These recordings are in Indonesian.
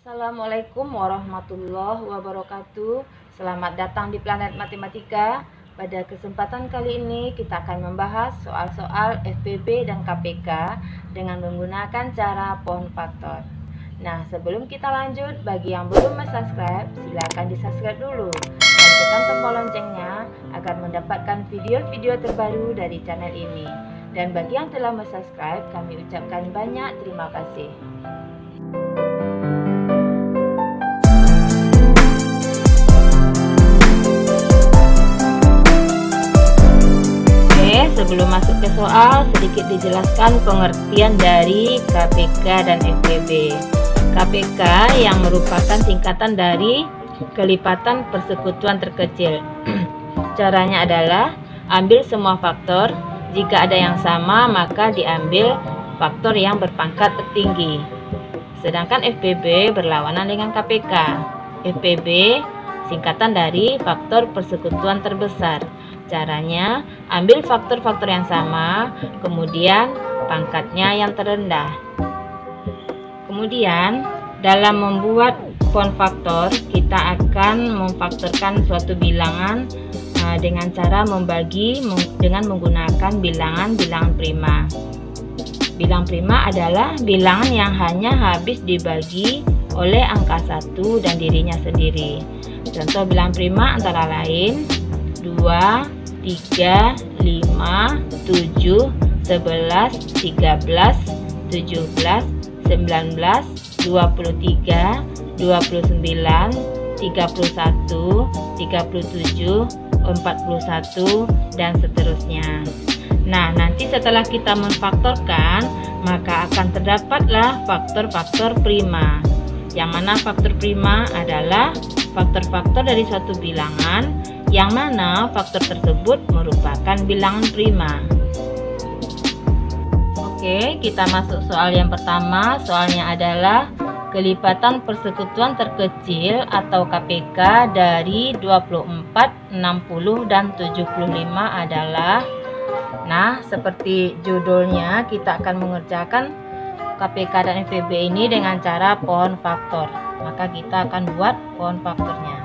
Assalamualaikum warahmatullahi wabarakatuh. Selamat datang di Planet Matematika. Pada kesempatan kali ini kita akan membahas soal-soal FPB dan KPK dengan menggunakan cara pohon faktor. Nah, sebelum kita lanjut, bagi yang belum subscribe, silakan di-subscribe dulu dan tekan tombol loncengnya agar mendapatkan video-video terbaru dari channel ini. Dan bagi yang telah subscribe, kami ucapkan banyak terima kasih. Sebelum masuk ke soal, sedikit dijelaskan pengertian dari KPK dan FPB. KPK yang merupakan singkatan dari kelipatan persekutuan terkecil. Caranya adalah ambil semua faktor, jika ada yang sama maka diambil faktor yang berpangkat tertinggi. Sedangkan FPB berlawanan dengan KPK. FPB singkatan dari faktor persekutuan terbesar. Caranya, ambil faktor-faktor yang sama, kemudian pangkatnya yang terendah. Kemudian, dalam membuat pohon faktor, kita akan memfaktorkan suatu bilangan dengan cara membagi dengan menggunakan bilangan-bilangan prima. Bilang prima adalah bilangan yang hanya habis dibagi oleh angka 1 dan dirinya sendiri. Contoh bilangan prima antara lain 2, 3, 5, 7, 11, 13, 17, 19, 23, 29, 31, 37, 41, dan seterusnya. Nah, nanti setelah kita memfaktorkan, maka akan terdapatlah faktor-faktor prima. Yang mana faktor prima adalah faktor-faktor dari suatu bilangan yang mana faktor tersebut merupakan bilangan prima. Oke, kita masuk soal yang pertama. Soalnya adalah kelipatan persekutuan terkecil atau KPK dari 24, 60, dan 75 adalah. Nah, seperti judulnya, kita akan mengerjakan KPK dan FPB ini dengan cara pohon faktor. Maka kita akan buat pohon faktornya.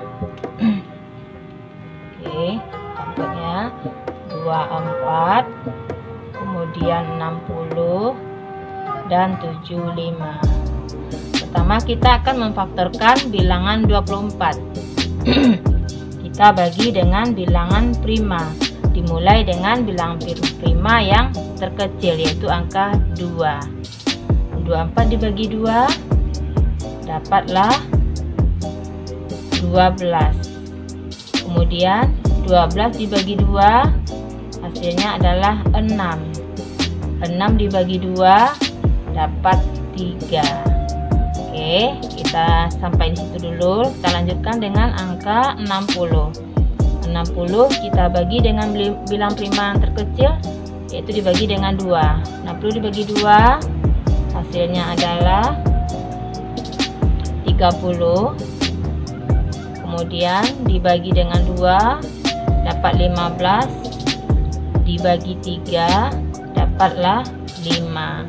Oke, contohnya 24, kemudian 60, dan 75. Pertama kita akan memfaktorkan bilangan 24. Kita bagi dengan bilangan prima. Dimulai dengan bilangan prima yang terkecil, yaitu angka 2. 24 dibagi 2 dapatlah 12. Kemudian 12 dibagi 2 hasilnya adalah 6. 6 dibagi 2 dapat 3. Oke, kita sampai di situ dulu. Kita lanjutkan dengan angka 60. 60 kita bagi dengan bilang prima yang terkecil, yaitu dibagi dengan 2. 60 dibagi 2 hasilnya adalah 30. Kemudian dibagi dengan 2 dapat 15, dibagi 3 dapatlah 5.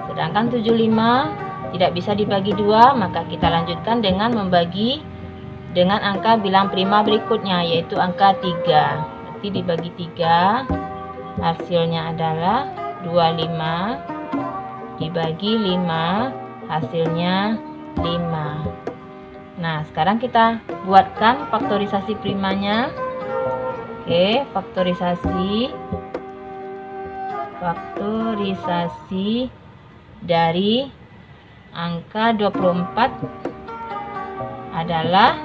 Sedangkan 75 tidak bisa dibagi 2, maka kita lanjutkan dengan membagi dengan angka bilang prima berikutnya, yaitu angka 3. Berarti dibagi 3 hasilnya adalah 25, dibagi 5 hasilnya 5. Nah, sekarang kita buatkan faktorisasi primanya. Oke, faktorisasi dari angka 24 adalah,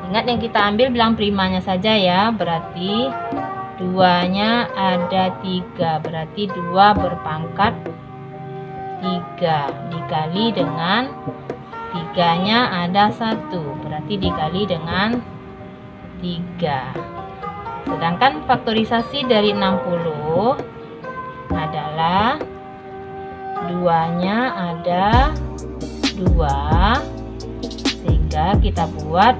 ingat yang kita ambil bilang primanya saja ya, berarti 2-nya ada 3, berarti 2 berpangkat 3 dikali dengan 3-nya ada 1, berarti dikali dengan 3. Sedangkan faktorisasi dari 60 adalah 2-nya ada 2, sehingga kita buat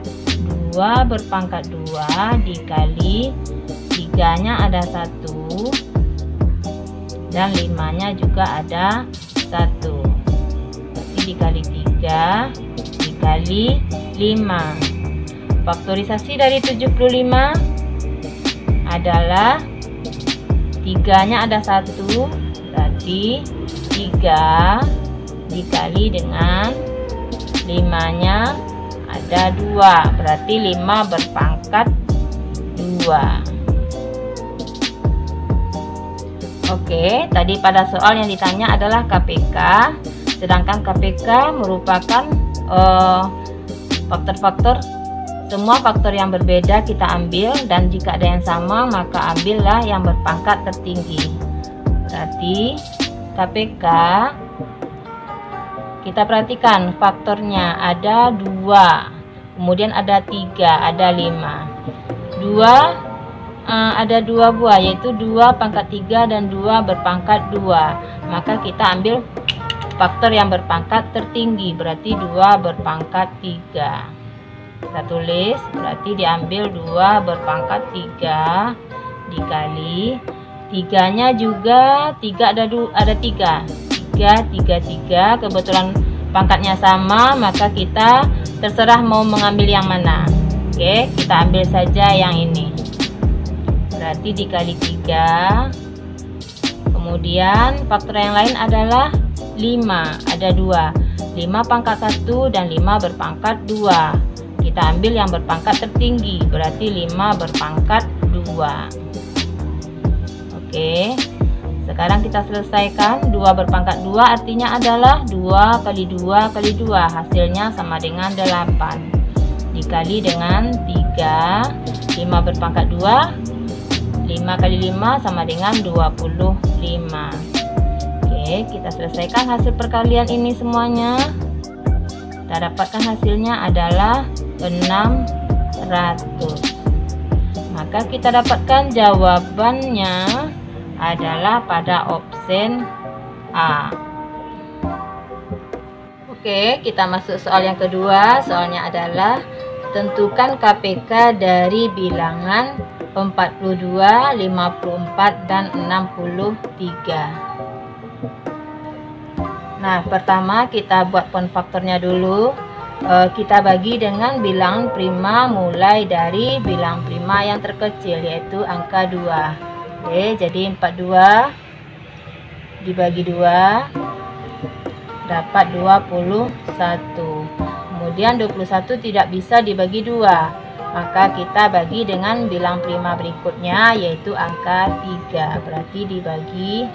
2 berpangkat 2 dikali 3-nya ada 1 dan 5-nya juga ada 1, berarti dikali 3. 3 dikali 5. Faktorisasi dari 75 adalah 3-nya ada 1, berarti 3 dikali dengan 5-nya ada 2, berarti 5 berpangkat 2. Oke, tadi pada soal yang ditanya adalah KPK, sedangkan KPK merupakan faktor-faktor, semua faktor yang berbeda kita ambil, dan jika ada yang sama maka ambillah yang berpangkat tertinggi. Berarti KPK, kita perhatikan faktornya ada 2, kemudian ada 3, ada 5. 2 ada 2 buah, yaitu 2 pangkat 3 dan 2 berpangkat 2. Maka kita ambil faktor yang berpangkat tertinggi, berarti 2 berpangkat 3. Kita tulis, berarti diambil 2 berpangkat 3 dikali 3-nya juga 3, ada 3, 3, kebetulan pangkatnya sama, maka kita terserah mau mengambil yang mana. Oke, kita ambil saja yang ini, berarti dikali 3. Kemudian faktor yang lain adalah 5, ada 2, 5 pangkat 1 dan 5 berpangkat 2. Kita ambil yang berpangkat tertinggi, berarti 5 berpangkat 2. Oke, sekarang kita selesaikan. 2 berpangkat 2 artinya adalah 2 kali 2 kali 2, hasilnya sama dengan 8 dikali dengan 3. 5 berpangkat 2, 5 kali 5 sama dengan 25. Oke, kita selesaikan hasil perkalian ini semuanya. Kita dapatkan hasilnya adalah 600. Maka kita dapatkan jawabannya adalah pada option A. Oke, kita masuk soal yang kedua. Soalnya adalah tentukan KPK dari bilangan 42, 54, dan 63. Nah, pertama kita buat faktornya dulu. Kita bagi dengan bilangan prima mulai dari bilangan prima yang terkecil, yaitu angka 2. Oke, jadi 42 dibagi 2 dapat 21. Kemudian 21 tidak bisa dibagi 2, maka kita bagi dengan bilang prima berikutnya, yaitu angka 3. Berarti dibagi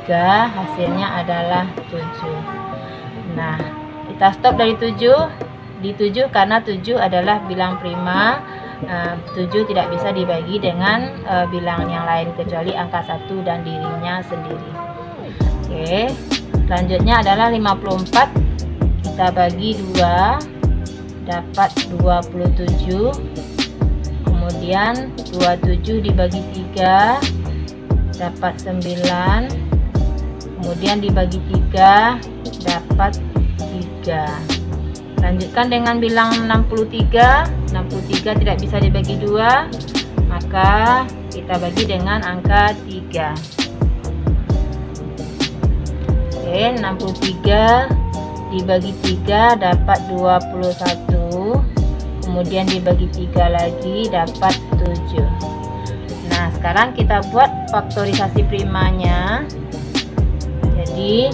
3 hasilnya adalah 7. Nah, kita stop dari 7 di 7 karena 7 adalah bilang prima. 7 tidak bisa dibagi dengan bilangan yang lain kecuali angka 1 dan dirinya sendiri. Oke, selanjutnya adalah 54. Kita bagi 2 dapat 27. Kemudian 27 dibagi 3 dapat 9. Kemudian dibagi 3 dapat 3. Lanjutkan dengan bilang 63. 63 tidak bisa dibagi 2, maka kita bagi dengan angka 3. Oke, 63 dibagi 3 dapat 21. Kemudian dibagi 3 lagi dapat 7. Nah, sekarang kita buat faktorisasi primanya. Jadi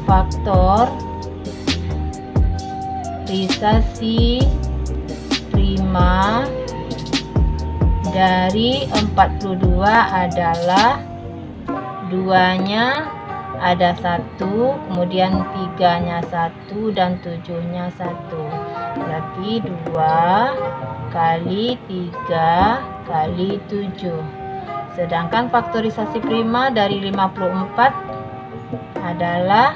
faktorisasi prima dari 42 adalah 2-nya ada 1, kemudian 3-nya 1 dan 7-nya 1. Berarti 2 kali 3 kali 7. Sedangkan faktorisasi prima dari 54 adalah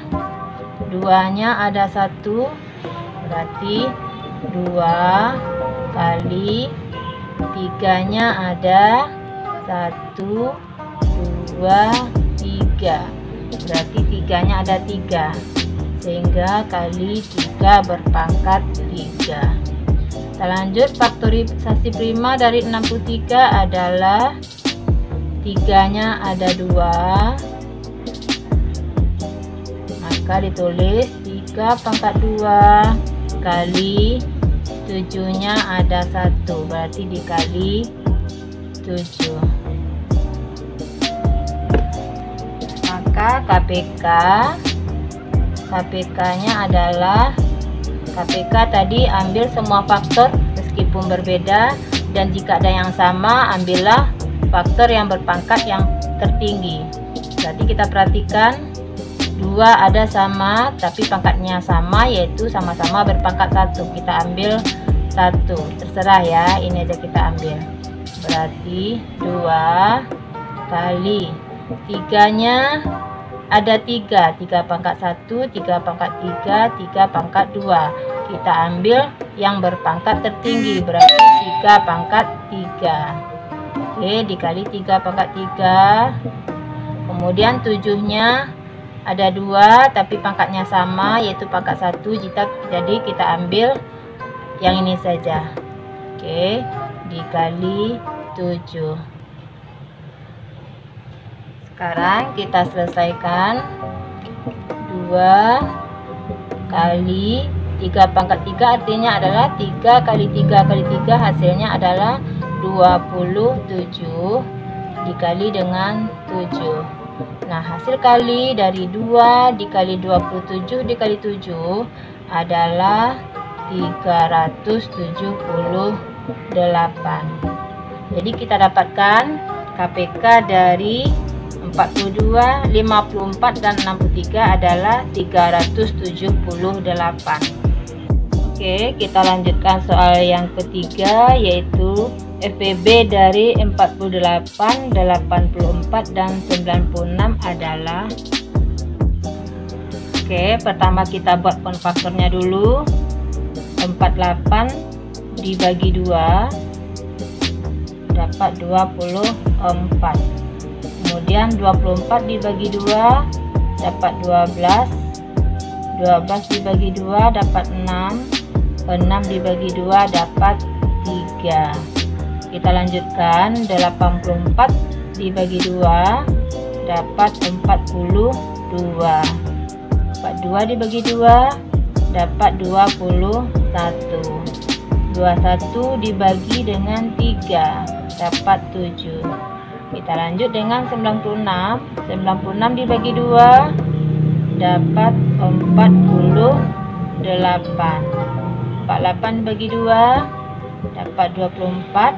2-nya ada 1, berarti 2 kali 3-nya ada 1, 2, 3. Berarti 3-nya ada 3, sehingga kali 3 berpangkat 3. Kita lanjut, faktorisasi prima dari 63 adalah 3-nya ada 2, maka ditulis 3 pangkat 2 kali 7-nya ada 1, berarti dikali 7. Maka KPK-nya adalah, KPK tadi ambil semua faktor meskipun berbeda, dan jika ada yang sama ambillah faktor yang berpangkat yang tertinggi. Berarti kita perhatikan 2 ada sama tapi pangkatnya sama, yaitu sama-sama berpangkat 1. Kita ambil 1, terserah ya, ini aja kita ambil. Berarti 2 kali 3-nya ada 3 pangkat 1, 3 pangkat 3, 3 pangkat 2. Kita ambil yang berpangkat tertinggi, berarti 3 pangkat 3. Oke, dikali 3 pangkat 3. Kemudian 7-nya ada 2 tapi pangkatnya sama, yaitu pangkat 1. Jadi kita ambil yang ini saja. Oke, dikali 7. Sekarang kita selesaikan. 2 kali 3 pangkat 3 artinya adalah 3 kali 3 kali 3, hasilnya adalah 27 dikali dengan 7. Nah, hasil kali dari 2 dikali 27 dikali 7 adalah 378. Jadi kita dapatkan KPK dari 42, 54, dan 63 adalah 378. Oke, kita lanjutkan soal yang ketiga, yaitu FPB dari 48, 84, dan 96 adalah. Oke, pertama kita buat konfaktornya dulu. 48 dibagi 2 dapat 24. Kemudian 24 dibagi 2 dapat 12. 12 dibagi 2 dapat 6. 6 dibagi 2 dapat 3. Kita lanjutkan. 84 dibagi 2 dapat 42. 42 dibagi 2 dapat 21. 21 dibagi dengan 3 dapat 7. Kita lanjut dengan 96. 96 dibagi 2 dapat 48. 48 dibagi 2 dapat 24.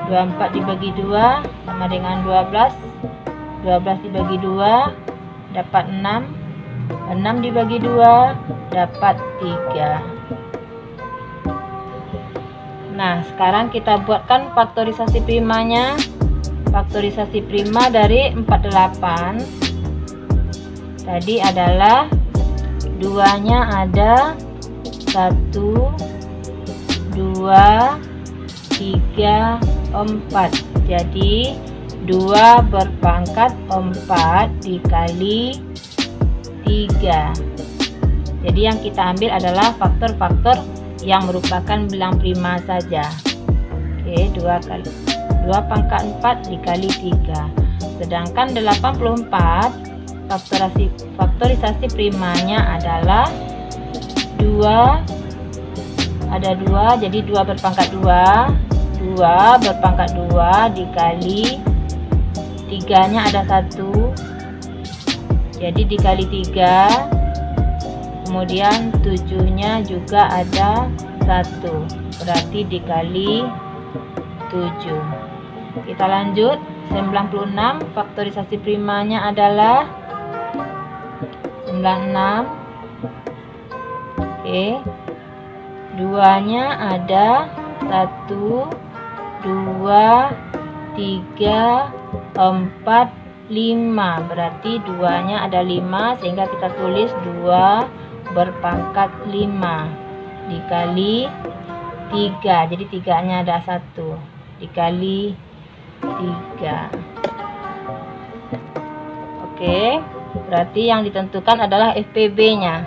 24 dibagi 2 sama dengan 12. 12 dibagi 2 dapat 6. 6 dibagi 2 dapat 3. Nah, sekarang kita buatkan faktorisasi primanya. Faktorisasi prima dari 48 tadi adalah 2-nya ada 1, 2, 3, 4. Jadi 2 berpangkat 4 dikali 3. Jadi yang kita ambil adalah faktor-faktor yang merupakan bilang prima saja. Oke, 2 pangkat 4 dikali 3. Sedangkan 84 faktorisasi primanya adalah 2, ada 2, jadi 2 berpangkat 2. 2 berpangkat 2 dikali 3-nya ada 1, jadi dikali 3. Kemudian 7-nya juga ada 1, berarti dikali 7. Kita lanjut. 96 faktorisasi primanya adalah 96. Oke, 2-nya ada 1, 2, 3, 4, 5. Berarti 2-nya ada 5, sehingga kita tulis 2 berpangkat 5 dikali 3. Jadi 3-nya ada 1 dikali 3. Oke, berarti yang ditentukan adalah FPB-nya.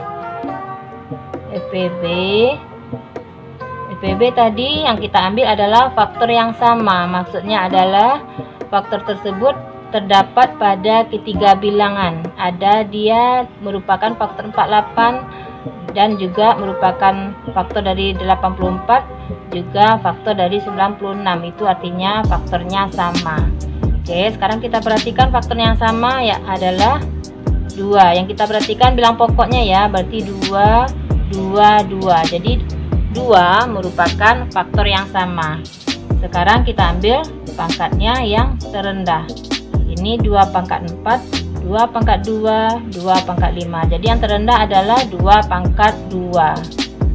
FPB tadi yang kita ambil adalah faktor yang sama. Maksudnya adalah faktor tersebut terdapat pada ketiga bilangan. Dia merupakan faktor 48 dan juga merupakan faktor dari 84, juga faktor dari 96. Itu artinya faktornya sama. Oke, sekarang kita perhatikan faktor yang sama ya adalah 2. Yang kita perhatikan bilang pokoknya ya, berarti 2, 2, 2. Jadi 2 merupakan faktor yang sama. Sekarang kita ambil pangkatnya yang terendah. Ini 2 pangkat 4, 2 pangkat 2, 2 pangkat 5. Jadi yang terendah adalah 2 pangkat 2.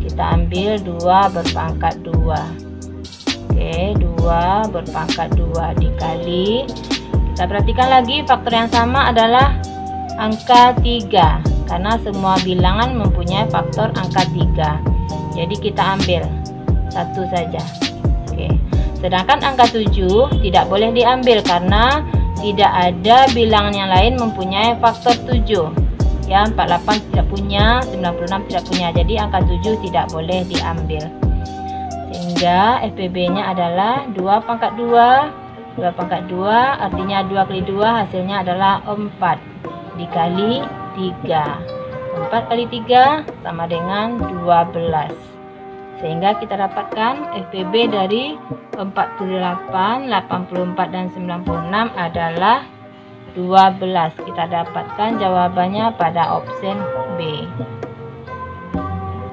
Kita ambil 2 berpangkat 2. Oke, 2 berpangkat 2 dikali. Kita perhatikan lagi faktor yang sama adalah angka 3. Karena semua bilangan mempunyai faktor angka 3. Jadi kita ambil satu saja. Oke. Sedangkan angka 7 tidak boleh diambil karena tidak ada bilangan yang lain mempunyai faktor 7. Ya, 48 tidak punya, 96 tidak punya. Jadi angka 7 tidak boleh diambil. Sehingga FPB-nya adalah 2 pangkat 2. 2 pangkat 2 artinya 2 kali 2 hasilnya adalah 4 dikali 3. 4 kali 3 sama dengan 12. Sehingga kita dapatkan FPB dari 48, 84 dan 96 adalah 12. Kita dapatkan jawabannya pada opsi B.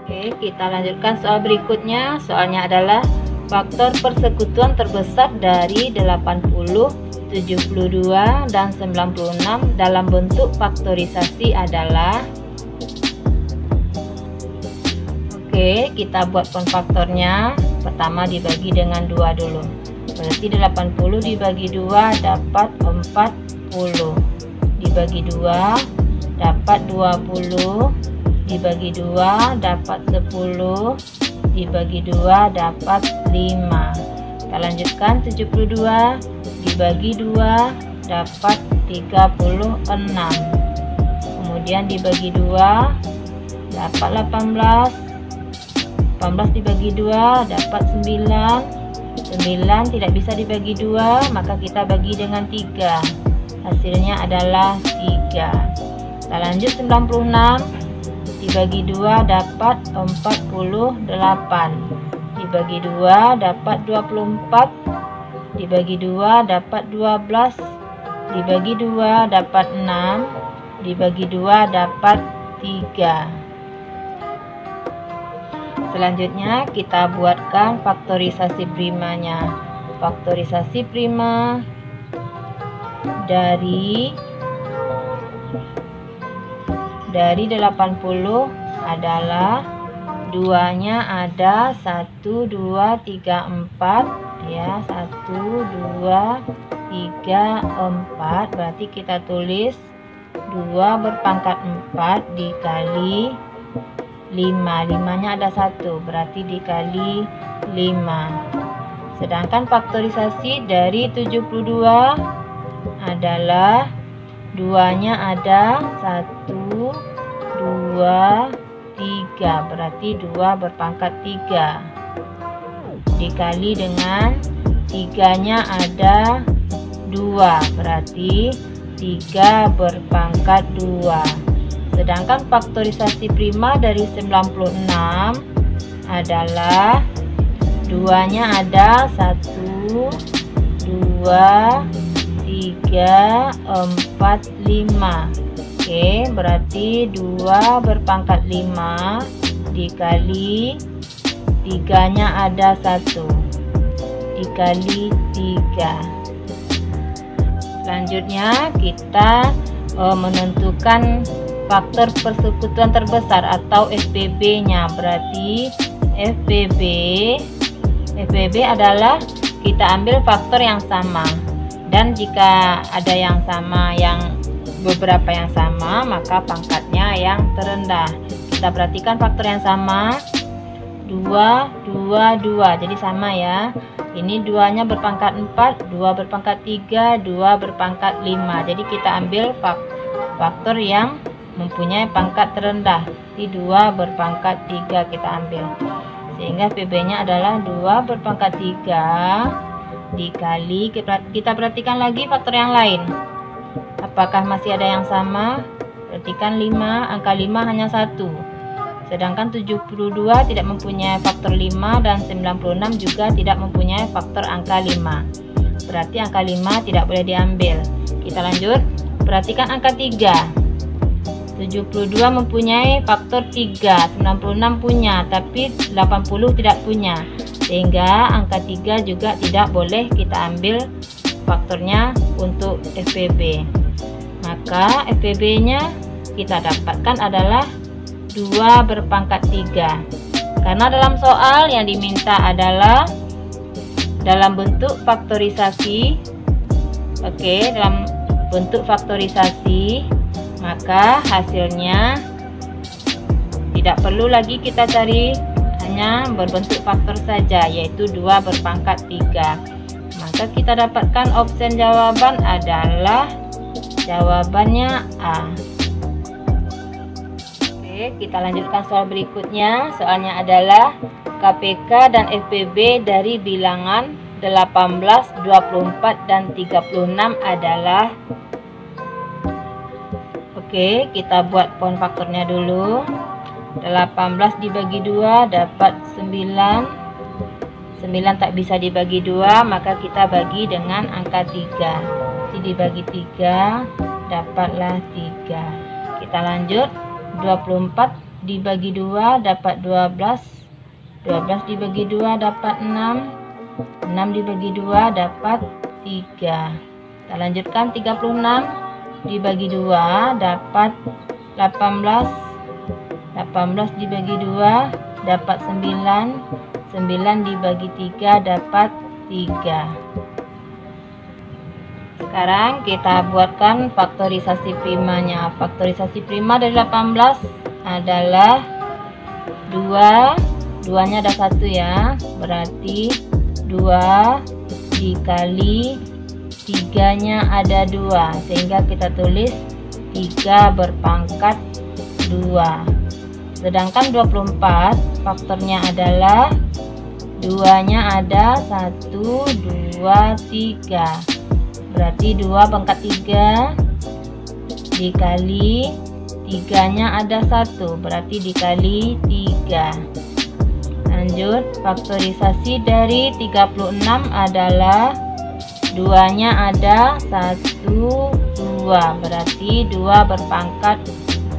Oke, kita lanjutkan soal berikutnya. Soalnya adalah faktor persekutuan terbesar dari 80, 72 dan 96 dalam bentuk faktorisasi adalah. Oke, kita buat konfaktornya. Pertama dibagi dengan 2 dulu. Berarti 80 dibagi 2 dapat 40. Dibagi 2 dapat 20. Dibagi 2 dapat 10. Dibagi 2 dapat 5. Kita lanjutkan 72 dibagi 2 dapat 36. Kemudian dibagi 2 dapat 18. 18 dibagi 2 dapat 9. 9 tidak bisa dibagi 2, maka kita bagi dengan 3. Hasilnya adalah 3. Kita lanjut 96 dibagi 2 dapat 48. Dibagi 2 dapat 24. Dibagi 2 dapat 12. Dibagi 2 dapat 6. Dibagi 2 dapat 3. Selanjutnya kita buatkan faktorisasi primanya. Faktorisasi prima dari 80 adalah 2-nya ada 1, 2, 3, 4 ya, 1, 2, 3, 4. Berarti kita tulis 2 berpangkat 4 dikali 5. 5-nya ada 1, berarti dikali 5. Sedangkan faktorisasi dari 72 adalah 2-nya ada 1, 2, 3. Berarti 2 berpangkat 3. Dikali dengan 3-nya ada 2. Berarti 3 berpangkat 2. Sedangkan faktorisasi prima dari 96 adalah 2-nya ada 1, 2, 3, 4, 5. Oke, berarti 2 berpangkat 5 dikali 3-nya ada 1 dikali 3. Selanjutnya kita menentukan faktor persekutuan terbesar atau FPB-nya. Berarti FPB adalah kita ambil faktor yang sama, dan jika ada yang sama, beberapa yang sama, maka pangkatnya yang terendah. Kita perhatikan faktor yang sama 2, 2, 2. Jadi sama ya. Ini 2-nya berpangkat 4, 2 berpangkat 3, 2 berpangkat 5. Jadi kita ambil faktor yang mempunyai pangkat terendah. Di 2 berpangkat 3 kita ambil. Sehingga PB-nya adalah 2 berpangkat 3 dikali, kita perhatikan lagi faktor yang lain. apakah masih ada yang sama? Perhatikan 5, angka 5 hanya 1. Sedangkan 72 tidak mempunyai faktor 5 dan 96 juga tidak mempunyai faktor angka 5. Berarti angka 5 tidak boleh diambil. Kita lanjut. Perhatikan angka 3. 72 mempunyai faktor 3, 96 punya, tapi 80 tidak punya. Sehingga angka 3 juga tidak boleh kita ambil faktornya untuk FPB. Maka FPB-nya kita dapatkan adalah 2 berpangkat 3. Karena dalam soal yang diminta adalah dalam bentuk faktorisasi. Oke, dalam bentuk faktorisasi, maka hasilnya tidak perlu lagi kita cari, hanya berbentuk faktor saja, yaitu 2 berpangkat 3. Maka kita dapatkan opsi jawaban adalah jawabannya A. Oke, kita lanjutkan soal berikutnya. Soalnya adalah KPK dan FPB dari bilangan 18, 24, dan 36 adalah. Oke, kita buat pohon faktornya dulu. 18 dibagi 2 dapat 9. 9 tak bisa dibagi 2, maka kita bagi dengan angka 3. Dibagi 3 dapatlah 3. Kita lanjut. 24 dibagi 2 dapat 12. 12 dibagi 2 dapat 6. 6 dibagi 2 dapat 3. Kita lanjutkan. 36 dibagi 2 dapat 18. 18 dibagi 2 dapat 9. 9 dibagi 3 dapat 3. Sekarang kita buatkan faktorisasi primanya. Faktorisasi prima dari 18 adalah 2. 2-nya ada 1 ya. Berarti 2 dikali 3-nya ada 2. Sehingga kita tulis 3 berpangkat 2. Sedangkan 24 faktornya adalah 2-nya ada 1, 2, 3. Berarti 2 pangkat 3 dikali 3-nya ada 1, berarti dikali 3. Lanjut, faktorisasi dari 36 adalah 2-nya ada 1, 2, berarti 2 berpangkat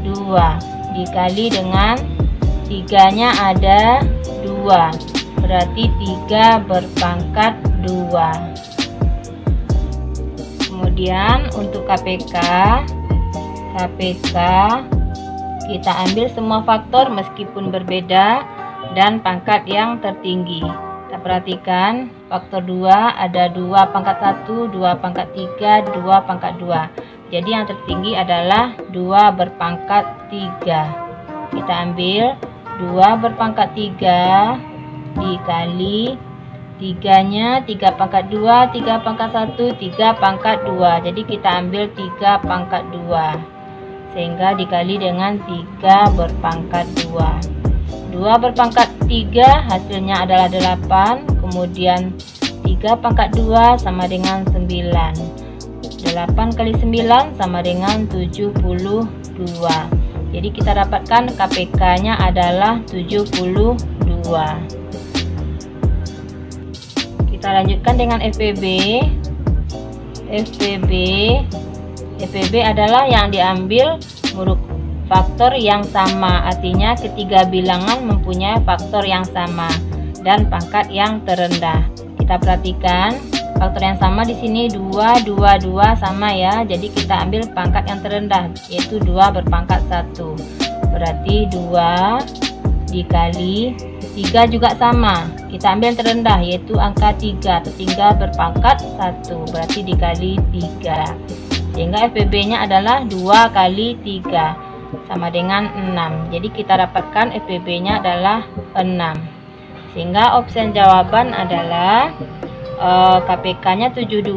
2 dikali dengan 3-nya ada 2, berarti 3 berpangkat 2. Kemudian untuk KPK kita ambil semua faktor meskipun berbeda dan pangkat yang tertinggi. Kita perhatikan faktor 2 ada 2 pangkat 1, 2 pangkat 3, 2 pangkat 2. Jadi yang tertinggi adalah 2 berpangkat 3. Kita ambil 2 berpangkat 3 dikali 3-nya 3 pangkat 2, 3 pangkat 1, 3 pangkat 2. Jadi kita ambil 3 pangkat 2. Sehingga dikali dengan 3 berpangkat 2. 2 berpangkat 3 hasilnya adalah 8. Kemudian 3 pangkat 2 sama dengan 9. 8 kali 9 sama dengan 72. Jadi kita dapatkan KPK-nya adalah 72. Kita lanjutkan dengan FPB. FPB adalah yang diambil faktor yang sama, artinya ketiga bilangan mempunyai faktor yang sama dan pangkat yang terendah. Kita perhatikan faktor yang sama di sini 2, 2, 2 sama ya. Jadi kita ambil pangkat yang terendah, yaitu 2 berpangkat 1. Berarti 2 dikali 3 juga sama. Kita ambil yang terendah, yaitu angka 3. Tertinggal berpangkat 1. Berarti dikali 3. Sehingga FPB-nya adalah 2 kali 3. Sama dengan 6. Jadi kita dapatkan FPB-nya adalah 6. Sehingga opsi jawaban adalah KPK-nya 72,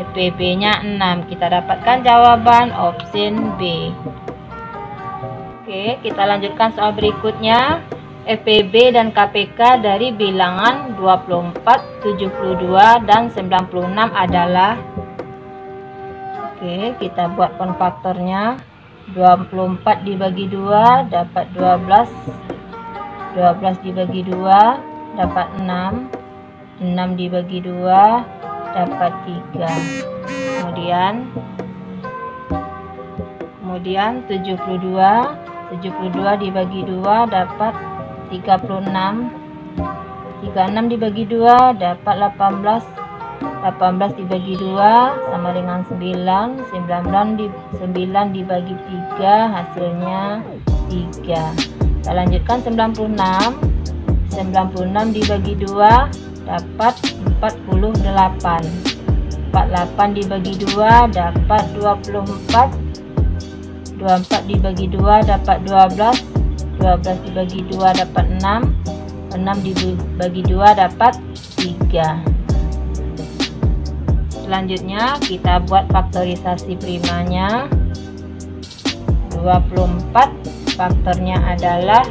FPB-nya 6. Kita dapatkan jawaban opsi B. Oke, kita lanjutkan soal berikutnya. FPB dan KPK dari bilangan 24, 72, dan 96 adalah. Oke, kita buat konfaktornya. 24 dibagi 2 dapat 12. 12 dibagi 2 dapat 6. 6 dibagi 2 dapat 3. Kemudian 72 dibagi 2 dapat 36. 36 dibagi 2 dapat 18. 18 dibagi 2 sama dengan 9. 9 dibagi 3 hasilnya 3. Kita lanjutkan 96. 96 dibagi 2 dapat 48. 48 dibagi 2 dapat 24. 24 dibagi 2 dapat 12. 12 dibagi 2 dapat 6. 6 dibagi 2 dapat 3. Selanjutnya kita buat faktorisasi primanya. 24 faktornya adalah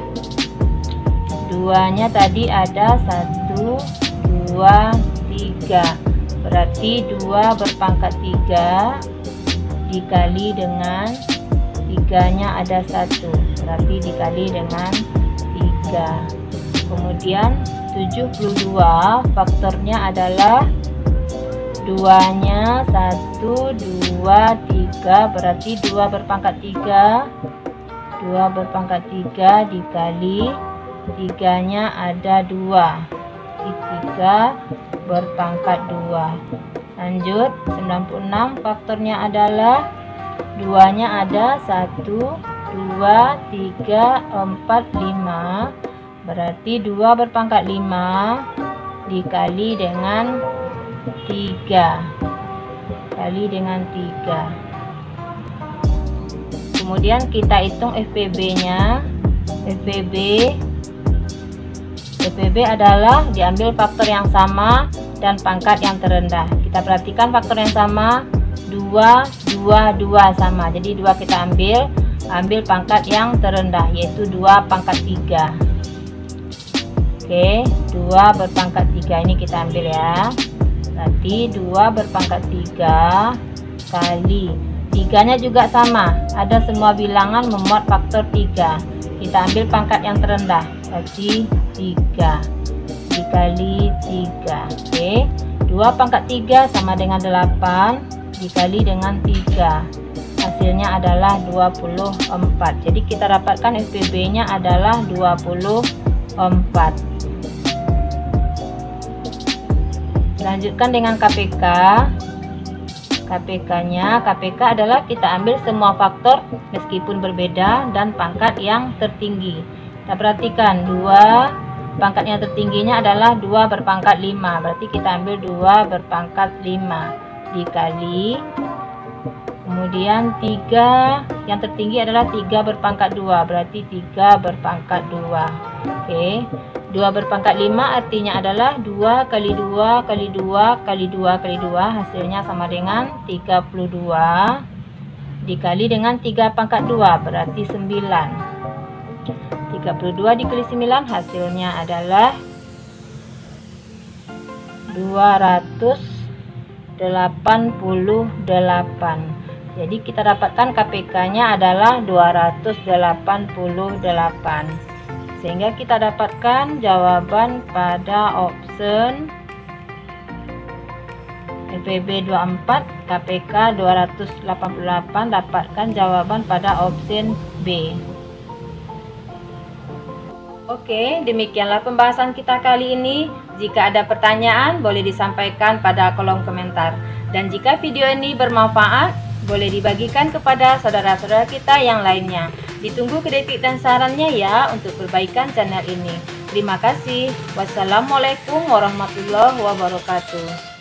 2 nya tadi ada 1, 2, 3. Berarti 2 berpangkat 3 dikali dengan 3 nya ada 1. Berarti dikali dengan 3. Kemudian 72 faktornya adalah 2 nya 1, 2, 3. Berarti 2 berpangkat 3. 2 berpangkat 3 dikali 3 nya ada 2. 3 berpangkat 2. Lanjut 96 faktornya adalah 2 nya ada 1, 2, 3, 4, 5. Berarti 2 berpangkat 5 dikali dengan 3. Kali dengan 3. Kemudian kita hitung FPB-nya. FPB adalah diambil faktor yang sama dan pangkat yang terendah. Kita perhatikan faktor yang sama 2, 2, 2 sama. Jadi 2 kita ambil pangkat yang terendah yaitu 2 pangkat 3. Oke, 2 berpangkat 3 ini kita ambil ya. Berarti 2 berpangkat 3 kali 3 nya juga sama, ada semua bilangan memuat faktor 3. Kita ambil pangkat yang terendah, berarti 3 dikali 3. Oke, 2 pangkat 3 sama dengan 8 dikali dengan 3. Hasilnya adalah 24. Jadi kita dapatkan FPB nya adalah 24. Lanjutkan dengan KPK. KPK adalah kita ambil semua faktor meskipun berbeda dan pangkat yang tertinggi. Kita perhatikan 2 pangkat yang tertingginya adalah 2 berpangkat 5. Berarti kita ambil 2 berpangkat 5 dikali. Kemudian 3 yang tertinggi adalah 3 berpangkat 2. Berarti 3 berpangkat 2. Oke. 2 berpangkat 5 artinya adalah 2 kali 2 kali 2 kali 2 kali 2 hasilnya sama dengan 32 dikali dengan 3 pangkat 2 berarti 9. 32 dikali 9 hasilnya adalah 288. Jadi kita dapatkan KPK-nya adalah 288. Sehingga kita dapatkan jawaban pada option FPB 24, KPK 288, dapatkan jawaban pada option B. Oke, demikianlah pembahasan kita kali ini. Jika ada pertanyaan, boleh disampaikan pada kolom komentar. Dan jika video ini bermanfaat, boleh dibagikan kepada saudara-saudara kita yang lainnya. Ditunggu kritik dan sarannya ya untuk perbaikan channel ini. Terima kasih. Wassalamualaikum warahmatullahi wabarakatuh.